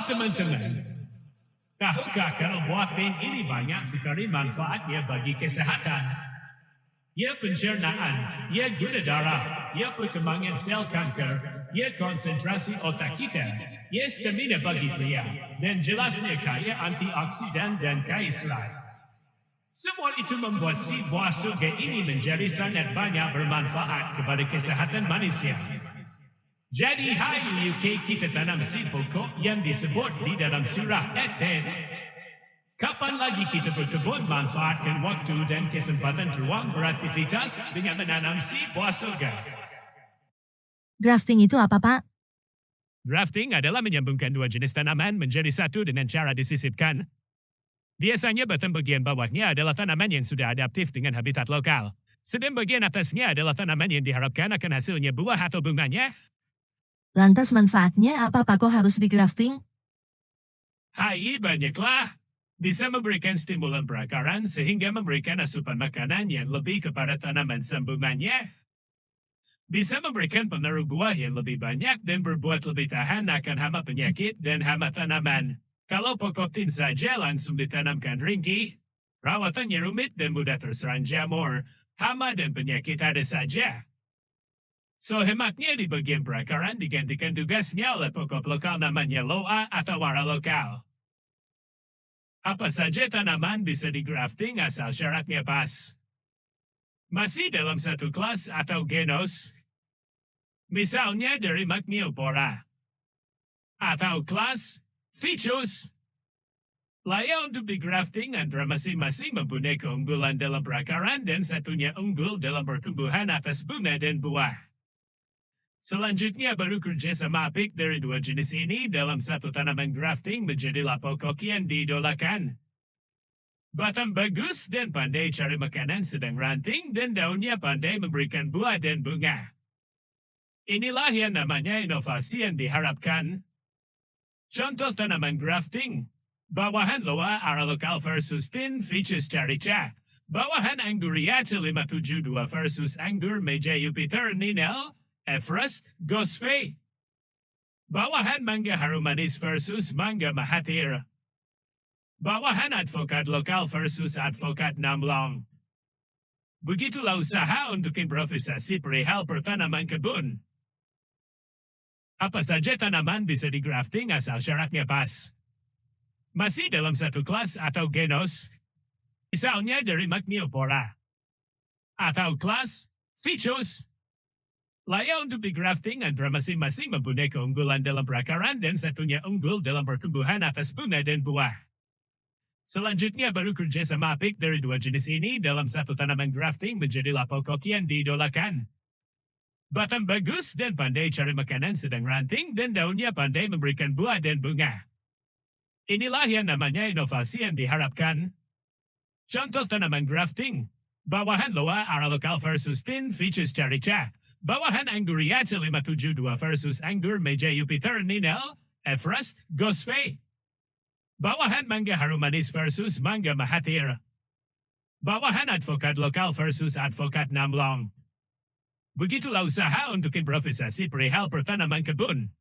Halo teman-teman, tahukah kalau buah tin ini banyak sekali manfaatnya bagi kesehatan? Ia pencernaan, ia gula darah, ia perkembangan sel kanker, ia konsentrasi otak kita, ia stamina bagi pria, dan jelasnya kaya antioksidan dan kaya serat. Semua itu membuat si buah surga ini menjadi sangat banyak bermanfaat kepada kesehatan manusia. Jadi hari UK kita tanam si pokok yang disebut di dalam surah At-Tin. Kapan lagi kita berkebun manfaatkan waktu dan kesempatan ruang beraktivitas dengan menanam si buah surga? Grafting itu apa, Pak? Grafting adalah menyambungkan dua jenis tanaman menjadi satu dengan cara disisipkan. Biasanya batang bagian bawahnya adalah tanaman yang sudah adaptif dengan habitat lokal. Sedang bagian atasnya adalah tanaman yang diharapkan akan hasilnya buah atau bunganya. Lantas manfaatnya apa, Pak, kok harus di-grafting? Hai, banyaklah. Bisa memberikan stimulan perakaran sehingga memberikan asupan makanan yang lebih kepada tanaman sambungannya. Bisa memberikan pengaruh buah yang lebih banyak dan berbuat lebih tahan akan hama penyakit dan hama tanaman. Kalau pokok tin saja langsung ditanamkan ringkih, rawatannya rumit dan mudah terserang jamur, hama dan penyakit ada saja. So hematnya di bagian perakaran digantikan tugasnya oleh pokok lokal namanya loa atau wara lokal. Apa saja tanaman bisa digrafting asal syaratnya pas. Masih dalam satu kelas atau genus. Misalnya dari Magniopora. Atau kelas Ficus. Layak untuk digrafting antara masing-masing mempunyai keunggulan dalam perakaran dan satunya unggul dalam pertumbuhan atas bunga dan buah. Selanjutnya baru kerjasama apik dari dua jenis ini dalam satu tanaman grafting menjadilah pokok yang diidolakan. Batang bagus dan pandai cari makanan sedang ranting dan daunnya pandai memberikan buah dan bunga. Inilah yang namanya inovasi yang diharapkan. Contoh tanaman grafting. Bawahan loa ara lokal versus tin Ficus carica. Bawahan Anguriata 572 versus anggur meja Jupiter Ninel. Everest, Gosfe. Bawahan mangga harum manis versus mangga mahathir. Bawahan advokat lokal versus advokat namlong. Begitulah usaha untuk improvisasi perihal pertanaman kebun. Apa saja tanaman bisa digrafting asal syaratnya pas. Masih dalam satu kelas atau genus. Misalnya dari Magniopora. Atau kelas Ficus. Layak untuk digrafting antara masing-masing mempunyai keunggulan dalam perakaran dan satunya unggul dalam pertumbuhan atas bunga dan buah. Selanjutnya baru kerjasama apik dari dua jenis ini dalam satu tanaman grafting menjadilah pokok yang diidolakan. Batang bagus dan pandai cari makanan sedang ranting dan daunnya pandai memberikan buah dan bunga. Inilah yang namanya inovasi yang diharapkan. Contoh tanaman grafting. Bawahan loa ara lokal versus tin Ficus carica. Bawahan Anguriata 572 versus anggur meja Jupiter Ninel, Everest, Gosfe. Bawahan mangga harum manis versus mangga mahathir. Bawahan advokat lokal versus advokat namlong. Begitulah usaha untuk improvisasi perihal pertanaman kebun.